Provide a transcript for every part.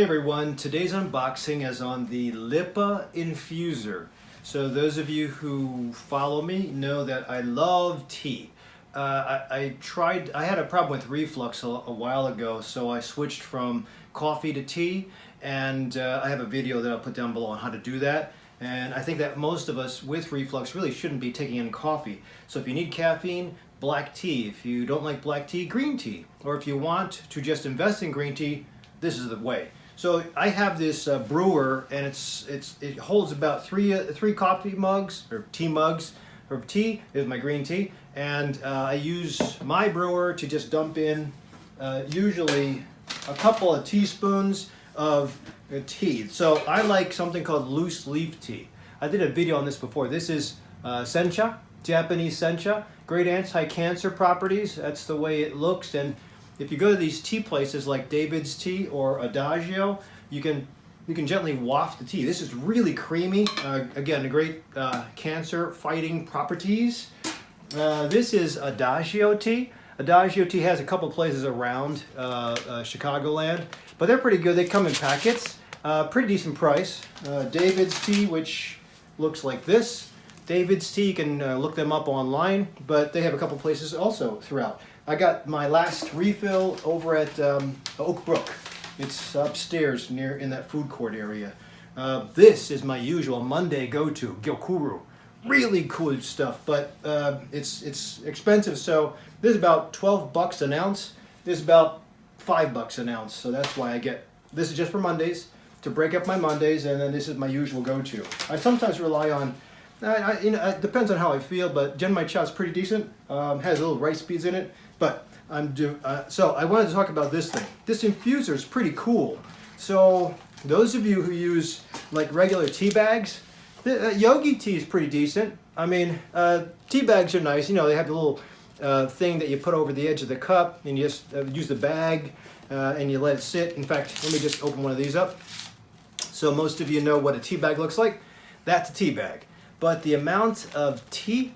Hey everyone, today's unboxing is on the Lippa Infuser. So those of you who follow me know that I love tea. I had a problem with reflux a while ago, so I switched from coffee to tea, and I have a video that I'll put down below on how to do that. And I think that most of us with reflux really shouldn't be taking in coffee. So if you need caffeine, black tea. If you don't like black tea, green tea. Or if you want to just invest in green tea, this is the way. So I have this brewer, and it holds about three coffee mugs or tea mugs of tea. Is my green tea, and I use my brewer to just dump in usually a couple of teaspoons of tea. So I like something called loose leaf tea. I did a video on this before. This is sencha, Japanese sencha, great anti-cancer properties. That's the way it looks. And if you go to these tea places like David's Tea or Adagio, you can gently waft the tea. This is really creamy. Again, a great cancer fighting properties. This is Adagio tea. Adagio tea has a couple places around Chicagoland, but they're pretty good. They come in packets, pretty decent price. David's Tea, which looks like this. David's Tea, you can look them up online, but they have a couple places also throughout. I got my last refill over at Oak Brook. It's upstairs near in that food court area. This is my usual Monday go-to, Gyokuru. Really cool stuff, but it's expensive. So this is about 12 bucks an ounce. This is about $5 an ounce. So that's why I get, this is just for Mondays, to break up my Mondays, and then this is my usual go-to. I sometimes rely on, it depends on how I feel, but Genmai Cha is pretty decent. Has little rice beads in it, but so I wanted to talk about this thing. This infuser is pretty cool. So those of you who use like regular tea bags, Yogi tea is pretty decent. I mean, tea bags are nice. You know, they have the little thing that you put over the edge of the cup, and you just use the bag and you let it sit. In fact, let me just open one of these up. So most of you know what a tea bag looks like. That's a tea bag. But the amount of tea,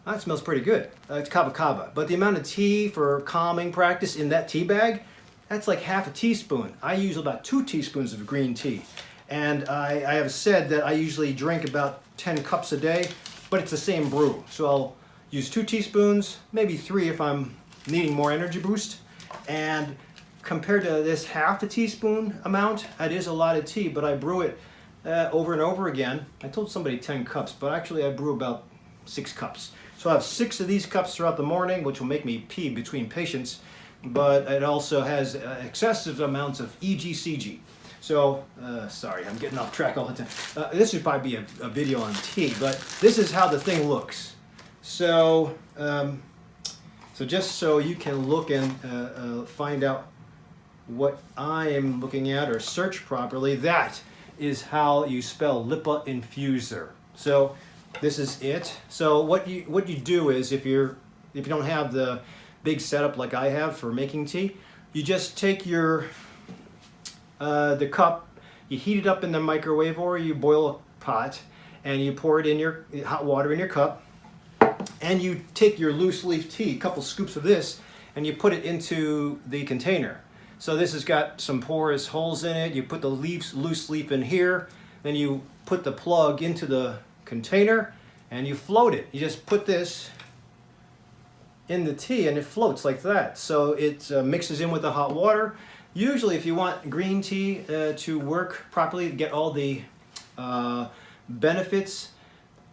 that smells pretty good. It's kava kava. But the amount of tea for calming practice in that tea bag, that's like half a teaspoon. I use about 2 teaspoons of green tea. And I have said that I usually drink about 10 cups a day, but it's the same brew. So I'll use 2 teaspoons, maybe 3 if I'm needing more energy boost. And compared to this half a teaspoon amount, that is a lot of tea, but I brew it over and over again. I told somebody 10 cups, but actually I brew about 6 cups. So I have 6 of these cups throughout the morning, which will make me pee between patients, but it also has excessive amounts of EGCG. So, sorry, I'm getting off track all the time. This should probably be a video on tea, but this is how the thing looks. So, so just so you can look and find out what I am looking at or search properly, that is how you spell Lippa Infuser. So this is it. So what you do is, if you don't have the big setup like I have for making tea, you just take your the cup, you heat it up in the microwave, or you boil a pot, and you pour it in your hot water in your cup, and you take your loose leaf tea, a couple scoops of this, and you put it into the container. So this has got some porous holes in it. You put the loose leaf in here, then you put the plug into the container, and you float it. You just put this in the tea, and it floats like that. So it mixes in with the hot water. Usually, if you want green tea to work properly, to get all the benefits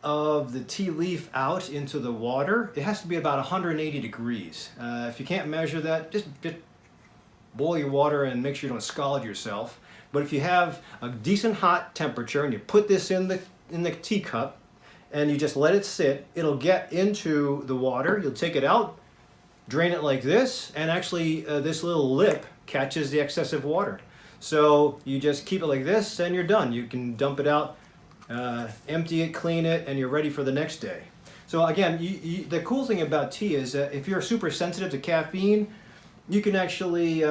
of the tea leaf out into the water, it has to be about 180 degrees. If you can't measure that, just boil your water and make sure you don't scald yourself. But if you have a decent hot temperature and you put this in the teacup and you just let it sit, it'll get into the water. You'll take it out, drain it like this, and actually this little lip catches the excessive water. So you just keep it like this and you're done. You can dump it out, empty it, clean it, and you're ready for the next day. So again, the cool thing about tea is that if you're super sensitive to caffeine, you can actually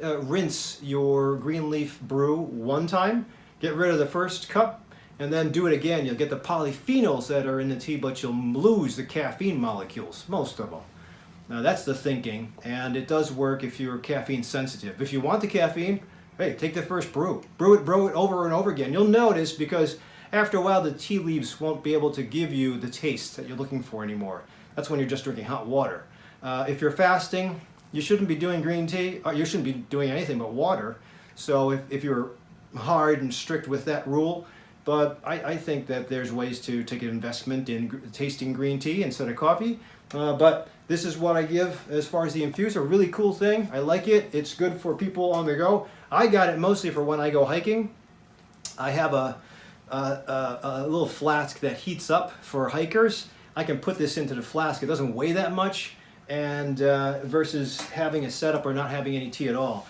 rinse your green leaf brew one time, get rid of the first cup, and then do it again. You'll get the polyphenols that are in the tea, but you'll lose the caffeine molecules, most of them. Now that's the thinking, and it does work if you're caffeine sensitive. If you want the caffeine, hey, take the first brew. Brew it over and over again. You'll notice, because after a while the tea leaves won't be able to give you the taste that you're looking for anymore. That's when you're just drinking hot water. If you're fasting, you shouldn't be doing green tea, or you shouldn't be doing anything but water. So if you're hard and strict with that rule, but I think that there's ways to take an investment in tasting green tea instead of coffee. But this is what I give as far as the infuser. Really cool thing. I like it. It's good for people on the go. I got it mostly for when I go hiking. I have a little flask that heats up for hikers. I can put this into the flask. It doesn't weigh that much, and versus having a setup or not having any tea at all.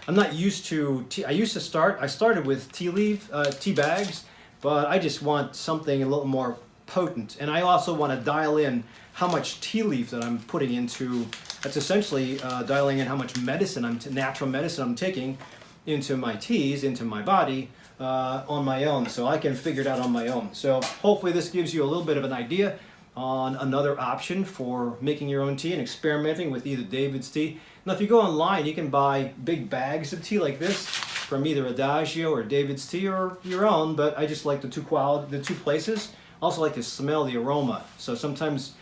I'm not used to tea. I started with tea bags, but I just want something a little more potent. And I also want to dial in how much tea leaf that I'm putting into. That's essentially dialing in how much natural medicine I'm taking into my teas, into my body on my own. So I can figure it out on my own. So hopefully this gives you a little bit of an idea on another option for making your own tea and experimenting with either David's tea. Now, if you go online, you can buy big bags of tea like this from either Adagio or David's Tea or your own, but I just like the two places. I also like to smell the aroma. So sometimes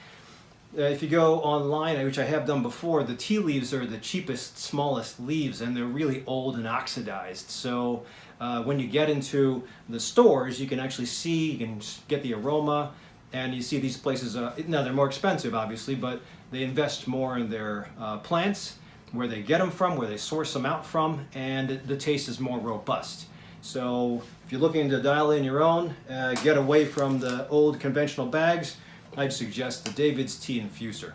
if you go online, which I have done before, the tea leaves are the cheapest, smallest leaves, and they're really old and oxidized. So when you get into the stores, you can actually see, you can get the aroma, and you see these places, now they're more expensive obviously, but they invest more in their plants, where they get them from, where they source them out from, and the taste is more robust. So if you're looking to dial in your own, get away from the old conventional bags, I'd suggest the David's Tea Infuser.